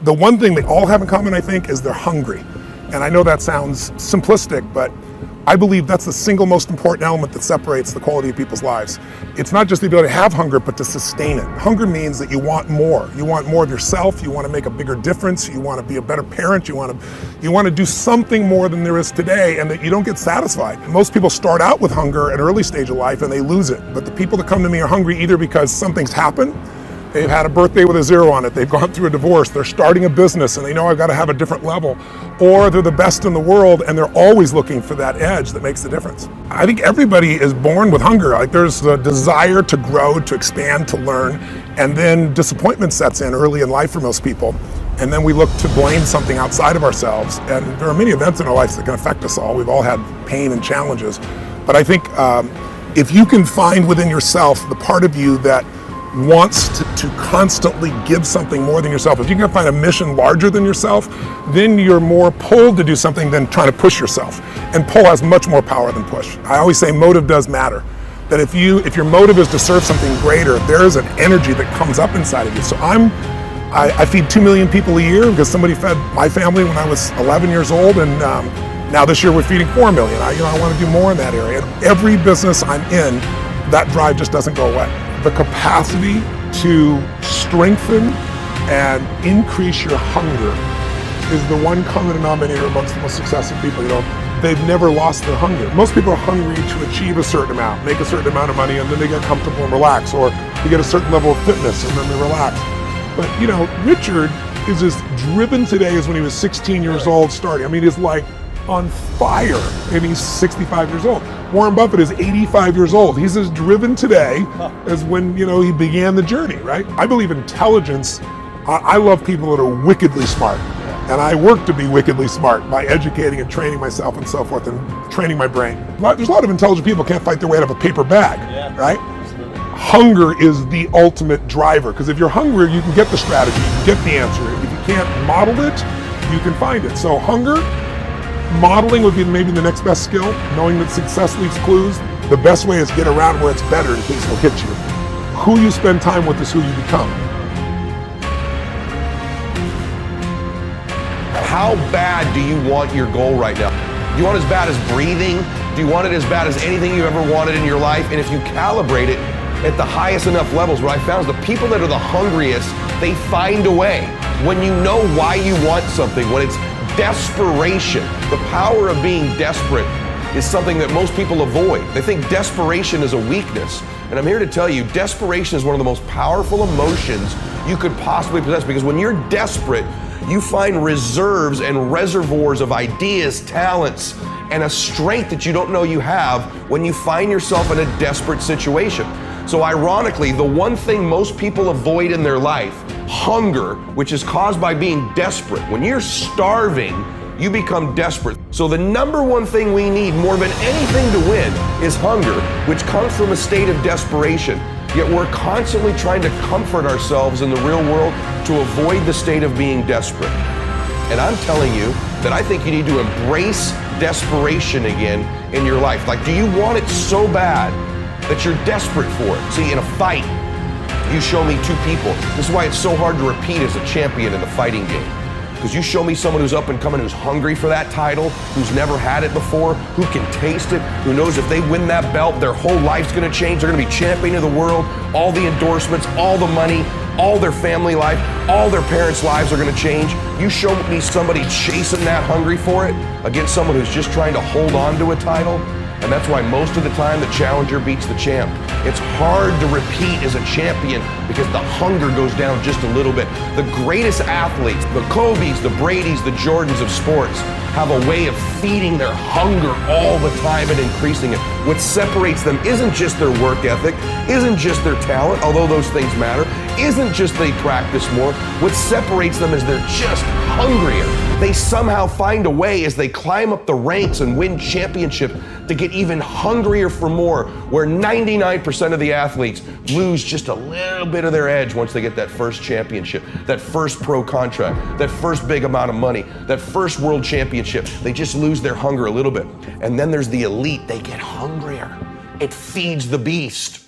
The one thing they all have in common, I think, is they're hungry. And I know that sounds simplistic, but I believe that's the single most important element that separates the quality of people's lives. It's not just the ability to have hunger, but to sustain it. Hunger means that you want more. You want more of yourself. You want to make a bigger difference. You want to be a better parent. You want to do something more than there is today, and that you don't get satisfied. Most people start out with hunger at an early stage of life and they lose it. But the people that come to me are hungry either because something's happened, they've had a birthday with a 0 on it, they've gone through a divorce, they're starting a business and they know I've got to have a different level, or they're the best in the world and they're always looking for that edge that makes the difference. I think everybody is born with hunger. Like, there's a desire to grow, to expand, to learn, and then disappointment sets in early in life for most people. And then we look to blame something outside of ourselves. And there are many events in our lives that can affect us all. We've all had pain and challenges. But I think if you can find within yourself the part of you that wants to constantly give something more than yourself, if you can find a mission larger than yourself, then you're more pulled to do something than trying to push yourself. And pull has much more power than push. I always say motive does matter. That if your motive is to serve something greater, there is an energy that comes up inside of you. So I feed 2 million people a year because somebody fed my family when I was 11 years old, and now this year we're feeding 4 million. I want to do more in that area. Every business I'm in, that drive just doesn't go away. The capacity to strengthen and increase your hunger is the one common denominator amongst the most successful people. They've never lost their hunger. Most people are hungry to achieve a certain amount, make a certain amount of money, and then they get comfortable and relax, or they get a certain level of fitness and then they relax. But Richard is as driven today as when he was 16 years old starting. I mean, he's like on fire, and he's 65 years old. Warren Buffett is 85 years old. He's as driven today as when, he began the journey, right? I believe intelligence. I love people that are wickedly smart. And I work to be wickedly smart by educating and training myself and so forth, and training my brain. There's a lot of intelligent people who can't fight their way out of a paper bag, right? Hunger is the ultimate driver, because if you're hungry, you can get the strategy, you can get the answer. If you can't model it, you can find it. So hunger, modeling would be maybe the next best skill. Knowing that success leaves clues. The best way is get around where it's better in case it'll hit you. Who you spend time with is who you become. How bad do you want your goal right now? Do you want it as bad as breathing? Do you want it as bad as anything you ever wanted in your life? And if you calibrate it at the highest enough levels, what I found is the people that are the hungriest, they find a way. When you know why you want something, when it's desperation, the power of being desperate is something that most people avoid. They think desperation is a weakness. And I'm here to tell you, desperation is one of the most powerful emotions you could possibly possess, because when you're desperate, you find reserves and reservoirs of ideas, talents, and a strength that you don't know you have when you find yourself in a desperate situation. So ironically, the one thing most people avoid in their life, hunger, which is caused by being desperate. When you're starving, you become desperate. So the number one thing we need more than anything to win is hunger, which comes from a state of desperation. Yet we're constantly trying to comfort ourselves in the real world to avoid the state of being desperate. And I'm telling you that I think you need to embrace desperation again in your life. Like, do you want it so bad that you're desperate for it? See, in a fight, you show me two people. This is why it's so hard to repeat as a champion in the fighting game. Because you show me someone who's up and coming, who's hungry for that title, who's never had it before, who can taste it, who knows if they win that belt, their whole life's gonna change. They're gonna be champion of the world, all the endorsements, all the money, all their family life, all their parents' lives are gonna change. You show me somebody chasing that, hungry for it, against someone who's just trying to hold on to a title. And that's why most of the time the challenger beats the champ. It's hard to repeat as a champion because the hunger goes down just a little bit. The greatest athletes, the Kobe's, the Brady's, the Jordans of sports, have a way of feeding their hunger all the time and increasing it. What separates them isn't just their work ethic, isn't just their talent, although those things matter, isn't just they practice more. What separates them is they're just hungrier. They somehow find a way as they climb up the ranks and win championships to get even hungrier for more, where 99% of the athletes lose just a little bit of their edge once they get that first championship, that first pro contract, that first big amount of money, that first world championship. They just lose their hunger a little bit. And then there's the elite. They get hungrier. It feeds the beast.